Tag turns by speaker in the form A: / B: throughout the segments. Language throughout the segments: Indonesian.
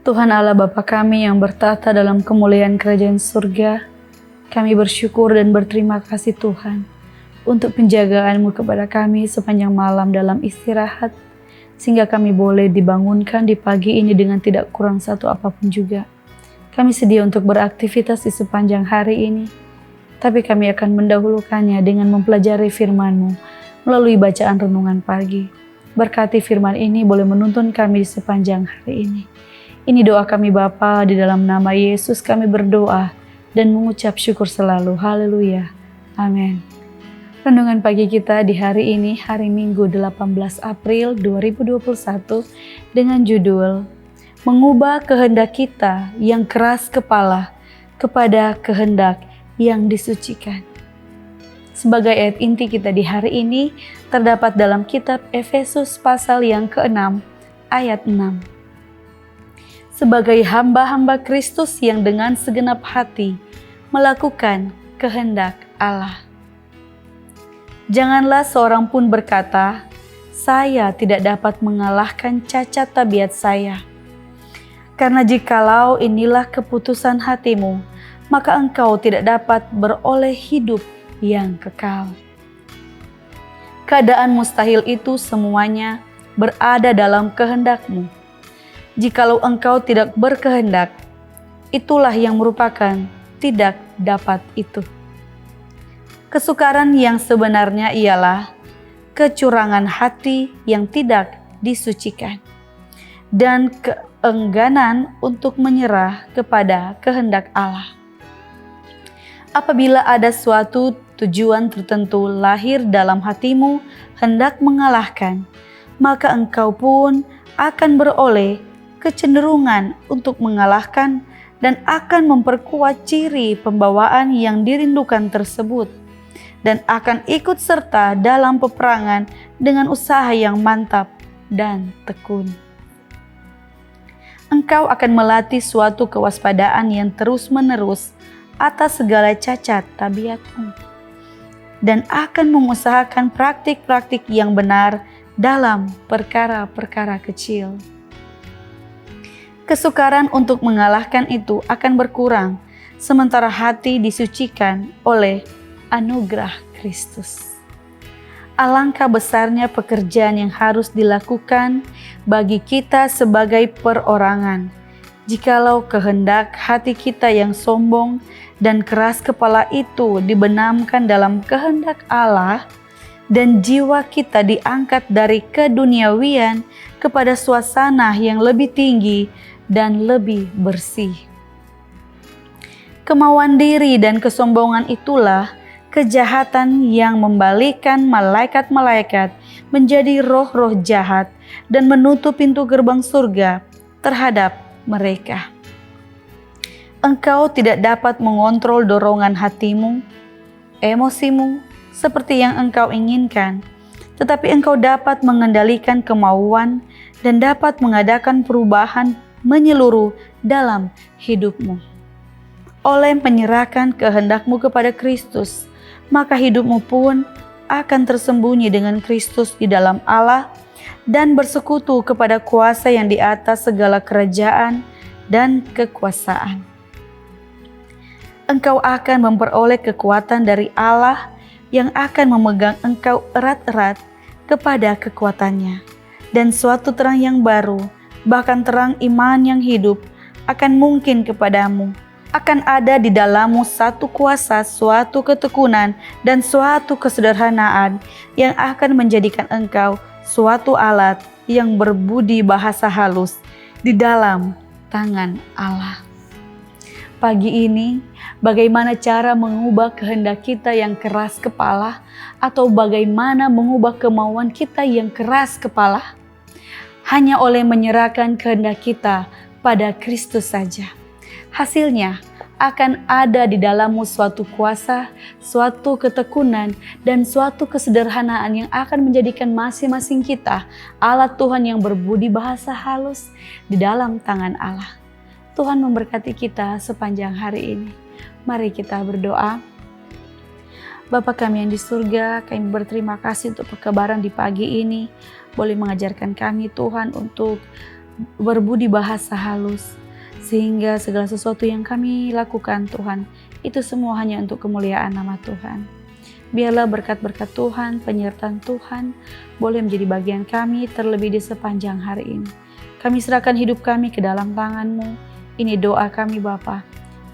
A: Tuhan Allah Bapa kami yang bertata dalam kemuliaan kerajaan surga, kami bersyukur dan berterima kasih Tuhan untuk penjagaan-Mu kepada kami sepanjang malam dalam istirahat, sehingga kami boleh dibangunkan di pagi ini dengan tidak kurang satu apapun juga. Kami sedia untuk beraktivitas di sepanjang hari ini, tapi kami akan mendahulukannya dengan mempelajari firman-Mu melalui bacaan renungan pagi. Berkati firman ini boleh menuntun kami di sepanjang hari ini. Ini doa kami Bapa, di dalam nama Yesus kami berdoa dan mengucap syukur selalu. Haleluya. Amin. Renungan pagi kita di hari ini, hari Minggu 18 April 2021 dengan judul Mengubah kehendak kita yang keras kepala kepada kehendak yang disucikan. Sebagai ayat inti kita di hari ini terdapat dalam kitab Efesus pasal yang ke-6 ayat 6. Sebagai hamba-hamba Kristus yang dengan segenap hati melakukan kehendak Allah. Janganlah seorang pun berkata, saya tidak dapat mengalahkan cacat tabiat saya. Karena jikalau inilah keputusan hatimu, maka engkau tidak dapat beroleh hidup yang kekal. Keadaan mustahil itu semuanya berada dalam kehendak-Mu. Jikalau engkau tidak berkehendak, itulah yang merupakan tidak dapat itu. Kesukaran yang sebenarnya ialah kecurangan hati yang tidak disucikan dan keengganan untuk menyerah kepada kehendak Allah. Apabila ada suatu tujuan tertentu lahir dalam hatimu hendak mengalahkan, maka engkau pun akan beroleh kecenderungan untuk mengalahkan dan akan memperkuat ciri pembawaan yang dirindukan tersebut dan akan ikut serta dalam peperangan dengan usaha yang mantap dan tekun. Engkau akan melatih suatu kewaspadaan yang terus-menerus atas segala cacat tabiatmu dan akan mengusahakan praktik-praktik yang benar dalam perkara-perkara kecil. Kesukaran untuk mengalahkan itu akan berkurang, sementara hati disucikan oleh anugerah Kristus. Alangkah besarnya pekerjaan yang harus dilakukan bagi kita sebagai perorangan, jikalau kehendak hati kita yang sombong dan keras kepala itu dibenamkan dalam kehendak Allah, dan jiwa kita diangkat dari keduniawian kepada suasana yang lebih tinggi dan lebih bersih. Kemauan diri dan kesombongan itulah kejahatan yang membalikkan malaikat-malaikat menjadi roh-roh jahat dan menutup pintu gerbang surga terhadap mereka. Engkau tidak dapat mengontrol dorongan hatimu, emosimu, seperti yang engkau inginkan, tetapi engkau dapat mengendalikan kemauan dan dapat mengadakan perubahan menyeluruh dalam hidupmu. Oleh menyerahkan kehendakmu kepada Kristus, maka hidupmu pun akan tersembunyi dengan Kristus di dalam Allah dan bersekutu kepada kuasa yang di atas segala kerajaan dan kekuasaan. Engkau akan memperoleh kekuatan dari Allah yang akan memegang engkau erat-erat kepada kekuatannya, dan suatu terang yang baru, bahkan terang iman yang hidup, akan mungkin kepadamu. Akan ada di dalammu satu kuasa, suatu ketekunan, dan suatu kesederhanaan yang akan menjadikan engkau suatu alat yang berbudi bahasa halus di dalam tangan Allah. Pagi ini, bagaimana cara mengubah kehendak kita yang keras kepala, atau bagaimana mengubah kemauan kita yang keras kepala? Hanya oleh menyerahkan kehendak kita pada Kristus saja. Hasilnya akan ada di dalammu suatu kuasa, suatu ketekunan, dan suatu kesederhanaan yang akan menjadikan masing-masing kita alat Tuhan yang berbudi bahasa halus di dalam tangan Allah. Tuhan memberkati kita sepanjang hari ini. Mari kita berdoa. Bapa kami yang di surga, kami berterima kasih untuk kekebaran di pagi ini. Boleh mengajarkan kami Tuhan untuk berbudi bahasa halus, sehingga segala sesuatu yang kami lakukan Tuhan, itu semua hanya untuk kemuliaan nama Tuhan. Biarlah berkat-berkat Tuhan, penyertaan Tuhan boleh menjadi bagian kami terlebih di sepanjang hari ini. Kami serahkan hidup kami ke dalam tangan-Mu. Ini doa kami Bapa.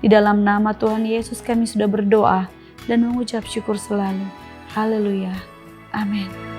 A: Di dalam nama Tuhan Yesus kami sudah berdoa dan mengucap syukur selalu. Haleluya. Amin.